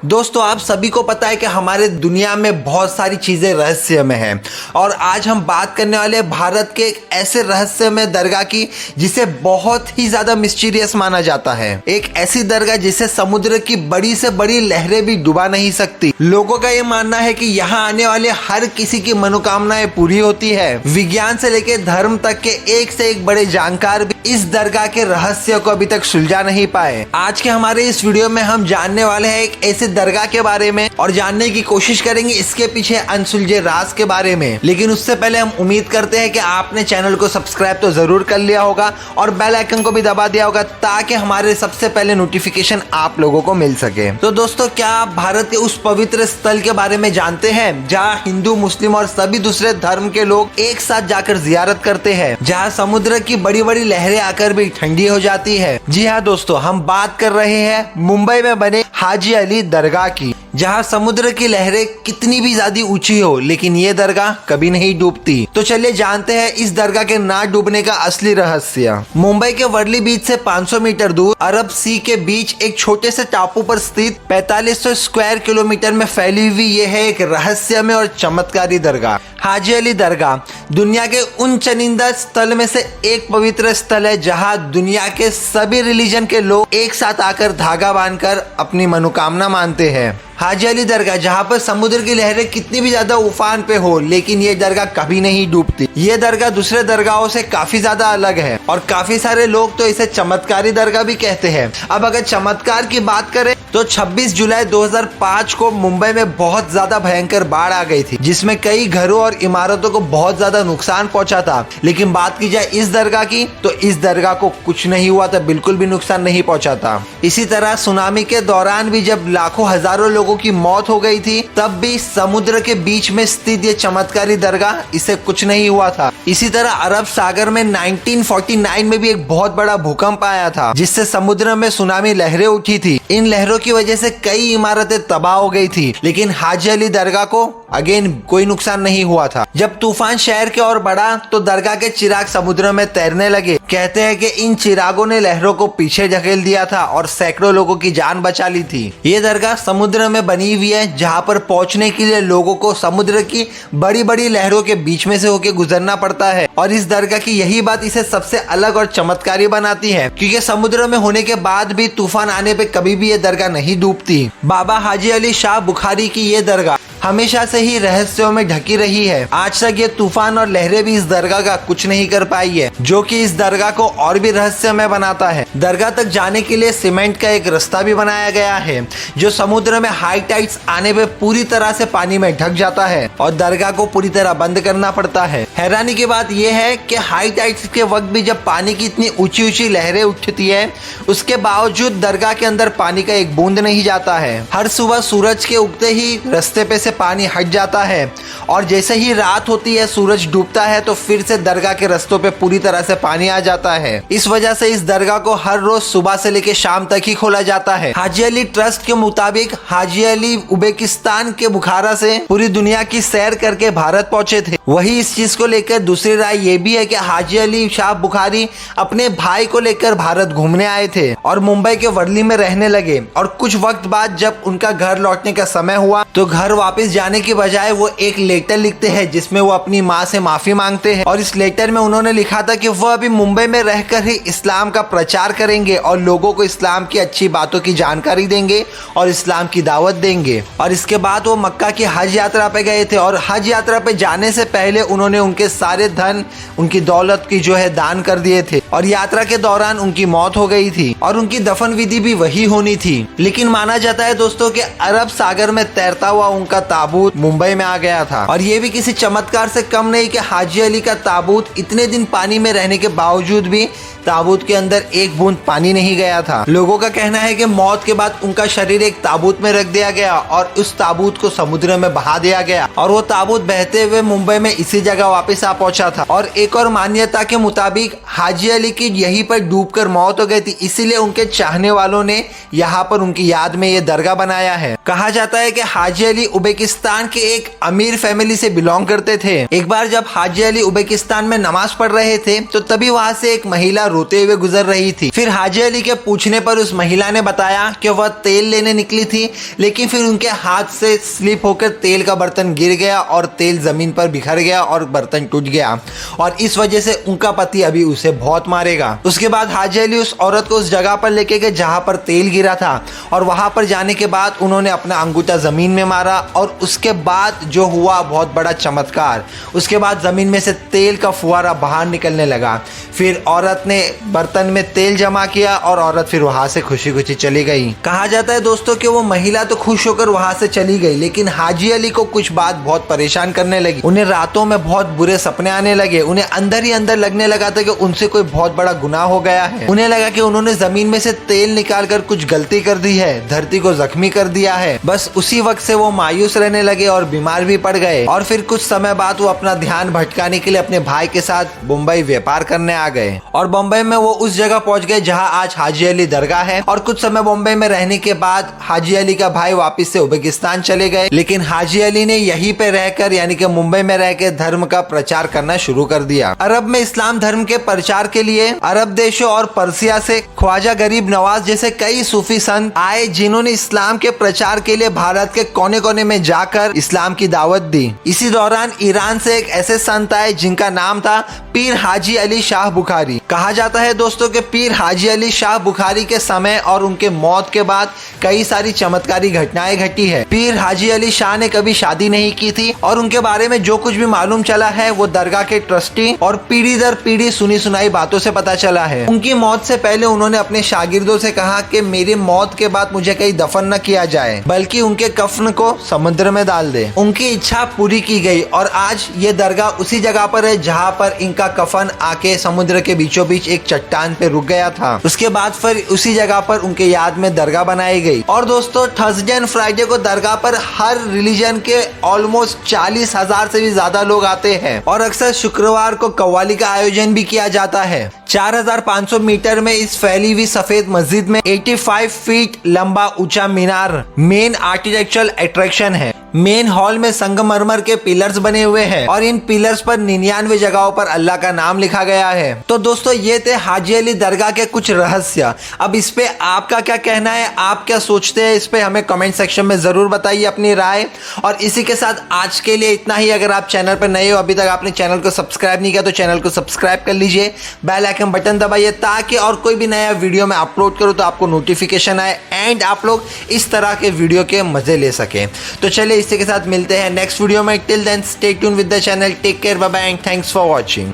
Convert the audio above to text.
दोस्तों, आप सभी को पता है कि हमारे दुनिया में बहुत सारी चीजें रहस्य में हैं और आज हम बात करने वाले हैं भारत के एक ऐसे रहस्यमय दरगाह की जिसे बहुत ही ज्यादा मिस्टीरियस माना जाता है। एक ऐसी दरगाह जिसे समुद्र की बड़ी से बड़ी लहरें भी डुबा नहीं सकती। लोगों का ये मानना है कि यहाँ आने वाले हर किसी की मनोकामनाएं पूरी होती है। विज्ञान से लेकर धर्म तक के एक से एक बड़े जानकार भी इस दरगाह के रहस्य को अभी तक सुलझा नहीं पाए। आज के हमारे इस वीडियो में हम जानने वाले हैं एक ऐसे दरगाह के बारे में और जानने की कोशिश करेंगे इसके पीछे अनसुलझे राज के बारे में। लेकिन उससे पहले हम उम्मीद करते हैं कि आपने चैनल को सब्सक्राइब तो जरूर कर लिया होगा और बेल आइकन को भी दबा दिया होगा ताकि हमारे सबसे पहले नोटिफिकेशन आप लोगों को मिल सके। तो दोस्तों, क्या आप भारत के उस पवित्र स्थल के बारे में जानते हैं जहाँ हिंदू, मुस्लिम और सभी दूसरे धर्म के लोग एक साथ जाकर जियारत करते हैं, जहाँ समुद्र की बड़ी बड़ी लहरें आकर भी ठंडी हो जाती है। जी हाँ दोस्तों, हम बात कर रहे हैं मुंबई में बने हाजी अली दरगाह की, जहाँ समुद्र की लहरें कितनी भी ज्यादा ऊंची हो लेकिन ये दरगाह कभी नहीं डूबती। तो चलिए जानते हैं इस दरगाह के ना डूबने का असली रहस्य। मुंबई के वर्ली बीच से 500 मीटर दूर अरब सी के बीच एक छोटे से टापू पर स्थित 4500 स्क्वायर किलोमीटर में फैली हुई ये है एक रहस्यमय और चमत्कारी दरगाह। हाजी अली दरगाह दुनिया के उन चनिंदा स्थल में से एक पवित्र स्थल है जहाँ दुनिया के सभी रिलीजन के लोग एक साथ आकर धागा बांधकर अपनी मनोकामना मानते हैं। हाजी अली दरगाह, जहाँ पर समुद्र की लहरें कितनी भी ज्यादा उफान पे हो लेकिन ये दरगाह कभी नहीं डूबती। ये दरगाह दूसरे दरगाहों से काफी ज्यादा अलग है और काफी सारे लोग तो इसे चमत्कारी दरगाह भी कहते हैं। अब अगर चमत्कार की बात करें तो 26 जुलाई 2005 को मुंबई में बहुत ज्यादा भयंकर बाढ़ आ गई थी, जिसमें कई घरों और इमारतों को बहुत ज्यादा नुकसान पहुंचा था। लेकिन बात की जाए इस दरगाह की तो इस दरगाह को कुछ नहीं हुआ था, बिल्कुल भी नुकसान नहीं पहुंचा था। इसी तरह सुनामी के दौरान भी जब लाखों हजारों लोगों की मौत हो गई थी तब भी समुद्र के बीच में स्थित ये चमत्कारी दरगाह इसे कुछ नहीं हुआ था। इसी तरह अरब सागर में 1949 में भी एक बहुत बड़ा भूकंप आया था जिससे समुद्र में सुनामी लहरें उठी थी। इन लहरों की वजह से कई इमारतें तबाह हो गई थी लेकिन हाजी अली दरगाह को अगेन कोई नुकसान नहीं हुआ था। जब तूफान शहर के ओर बढ़ा तो दरगाह के चिराग समुद्र में तैरने लगे। कहते हैं कि इन चिरागों ने लहरों को पीछे धकेल दिया था और सैकड़ों लोगों की जान बचा ली थी। ये दरगाह समुद्र में बनी हुई है जहाँ पर पहुँचने के लिए लोगों को समुद्र की बड़ी बड़ी लहरों के बीच में से होकर गुजरना पड़ता है और इस दरगाह की यही बात इसे सबसे अलग और चमत्कारी बनाती है क्योंकि समुद्र में होने के बाद भी तूफान आने पे कभी भी ये दरगाह नहीं डूबती। बाबा हाजी अली शाह बुखारी की ये दरगाह हमेशा से ही रहस्यों में ढकी रही है। आज तक ये तूफान और लहरें भी इस दरगाह का कुछ नहीं कर पाई है, जो कि इस दरगाह को और भी रहस्यमय बनाता है। दरगाह तक जाने के लिए सीमेंट का एक रास्ता भी बनाया गया है जो समुद्र में हाई टाइड्स आने पे पूरी तरह से पानी में ढक जाता है और दरगाह को पूरी तरह बंद करना पड़ता है। हैरानी की बात यह है कि हाई टाइड्स के वक्त भी जब पानी की इतनी ऊंची ऊंची लहरें उठती है उसके बावजूद दरगाह के अंदर पानी का एक बूंद नहीं जाता है। हर सुबह सूरज के उगते ही रास्ते पे पानी हट जाता है और जैसे ही रात होती है सूरज डूबता है तो फिर से दरगाह के रास्तों पे पूरी तरह से पानी आ जाता है। इस वजह से इस दरगाह को हर रोज सुबह से लेकर शाम तक ही खोला जाता है। हाजी अली ट्रस्ट के मुताबिक हाजी अली उज्बेकिस्तान के बुखारा से पूरी दुनिया की सैर करके भारत पहुंचे थे। वही इस चीज को लेकर दूसरी राय ये भी है कि हाजी अली शाह बुखारी अपने भाई को लेकर भारत घूमने आए थे और मुंबई के वर्ली में रहने लगे और कुछ वक्त बाद जब उनका घर लौटने का समय हुआ तो घर वापस जाने की बजाय वो एक लेटर लिखते हैं जिसमें वो अपनी माँ से माफी मांगते हैं और इस लेटर में उन्होंने लिखा था कि वह अभी मुंबई में रहकर ही इस्लाम का प्रचार करेंगे और लोगों को इस्लाम की अच्छी बातों की जानकारी देंगे और इस्लाम की दावत देंगे। और इसके बाद वो मक्का की हज यात्रा पे गए थे और हज यात्रा पे जाने से पहले उन्होंने उनके सारे धन, उनकी दौलत की जो है दान कर दिए थे और यात्रा के दौरान उनकी मौत हो गई थी और उनकी दफन विधि भी वही होनी थी। लेकिन माना जाता है दोस्तों कि अरब सागर में तैरता हुआ उनका ताबूत मुंबई में आ गया था और ये भी किसी चमत्कार से कम नहीं कि हाजी अली का ताबूत इतने दिन पानी में रहने के बावजूद भी ताबूत के अंदर एक बूंद पानी नहीं गया था। लोगों का कहना है कि मौत के बाद उनका शरीर एक ताबूत में रख दिया गया और उस ताबूत को समुद्र में बहा दिया गया और वो ताबूत बहते हुए मुंबई में इसी जगह वापस आ पहुंचा था। और एक और मान्यता के मुताबिक हाजी अली की यहीं पर डूबकर मौत हो गई थी, इसीलिए उनके चाहने वालों ने यहाँ पर उनकी याद में ये दरगाह बनाया है। कहा जाता है कि हाजी अली उज्बेकिस्तान के एक अमीर फैमिली से बिलोंग करते थे। एक बार जब हाजी अली उज्बेकिस्तान में नमाज पढ़ रहे थे तो तभी वहां से एक महिला रोते हुए गुजर रही थी। फिर हाजी अली के पूछने पर उस महिला ने बताया कि वह तेल लेने निकली थी, लेकिन फिर उनके हाथ से स्लिप होकर तेल का बर्तन गिर गया और तेल जमीन पर बिखर गया और बर्तन टूट गया, और इस वजह से उनका पति अभी उसे बहुत मारेगा। उसके बाद हाजी अली उस औरत को उस जगह पर लेके गए जहां पर तेल गिरा था, और वहां पर जाने के बाद उन्होंने अपना अंगूठा जमीन में मारा, और उसके बाद जो हुआ बहुत बड़ा चमत्कार। उसके बाद जमीन में से तेल का फुहारा बाहर निकलने लगा। फिर औरत ने बर्तन में तेल जमा किया और औरत फिर वहां से खुशी खुशी चली गई। कहा जाता है दोस्तों कि वो महिला तो खुश होकर वहां से चली गई, लेकिन हाजी अली को कुछ बात बहुत परेशान करने लगी। उन्हें रातों में बहुत बुरे सपने आने लगे। उन्हें अंदर ही अंदर लगने लगा था कि उनसे कोई बहुत बड़ा गुनाह हो गया है। उन्हें लगा कि उन्होंने जमीन में से तेल निकालकर कुछ गलती कर दी है, धरती को जख्मी कर दिया है। बस उसी वक्त से वो मायूस रहने लगे और बीमार भी पड़ गए। और फिर कुछ समय बाद वो अपना ध्यान भटकाने के लिए अपने भाई के साथ मुंबई व्यापार करने आ गए, और बम्बई में वो उस जगह पहुंच गए जहां आज हाजी अली दरगाह है। और कुछ समय बम्बई में रहने के बाद हाजी अली का भाई वापस से उज्बेकिस्तान चले गए, लेकिन हाजी अली ने यहीं पे रहकर यानी कि मुंबई में रहकर धर्म का प्रचार करना शुरू कर दिया। अरब में इस्लाम धर्म के प्रचार के लिए अरब देशों और पर्सिया से ख्वाजा गरीब नवाज जैसे कई सूफी संत आए, जिन्होंने इस्लाम के प्रचार के लिए भारत के कोने कोने में जाकर इस्लाम की दावत दी। इसी दौरान ईरान से एक ऐसे संत आए जिनका नाम था पीर हाजी अली शाह बुखारी। कहा जाता है दोस्तों कि पीर हाजी अली शाह बुखारी के समय और उनके मौत के बाद कई सारी चमत्कारी घटनाएं घटी है। पीर हाजी अली शाह ने कभी शादी नहीं की थी, और उनके बारे में जो कुछ भी मालूम चला है वो दरगाह के ट्रस्टी और पीढ़ी दर पीढ़ी सुनी सुनाई बातों से पता चला है। उनकी मौत से पहले उन्होंने अपने शागिर्दों से कहा कि मेरी मौत के बाद मुझे कहीं दफन न किया जाए, बल्कि उनके कफन को समुद्र में डाल दे। उनकी इच्छा पूरी की गई, और आज ये दरगाह उसी जगह पर है जहाँ पर इनका कफन आके समुद्र के बीचों बीच एक चट्टान पे रुक गया था। उसके बाद फिर उसी जगह पर उनके याद में दरगाह बनाई गई। और दोस्तों थर्सडे एंड फ्राइडे को दरगाह पर हर रिलीजन के ऑलमोस्ट 40,000 से भी ज्यादा लोग आते हैं, और अक्सर शुक्रवार को कव्वाली का आयोजन भी किया जाता है। 4,500 मीटर में इस फैली हुई सफेद मस्जिद में 85 फीट लंबा ऊंचा मीनार मेन आर्किटेक्चरल अट्रैक्शन है। मेन हॉल में संगमरमर के पिलर्स बने हुए हैं, और इन पिलर्स पर 99 जगहों पर अल्लाह का नाम लिखा गया है। तो दोस्तों ये थे हाजी अली दरगाह के कुछ रहस्य। अब इस पे आपका क्या कहना है, आप क्या सोचते हैं, इस पे हमें कमेंट सेक्शन में जरूर बताइए अपनी राय। और इसी के साथ आज के लिए इतना ही। अगर आप चैनल पर नए हो, अभी तक आपने चैनल को सब्सक्राइब नहीं किया तो चैनल को सब्सक्राइब कर लीजिए, बेल आइकन बटन दबाइए, ताकि और कोई भी नया वीडियो में अपलोड करूँ तो आपको नोटिफिकेशन आए एंड आप लोग इस तरह के वीडियो के मजे ले सकें। तो चलिए इसी के साथ मिलते हैं नेक्स्ट वीडियो में। Till then stay tune with the channel, take care, bye bye and thanks for watching.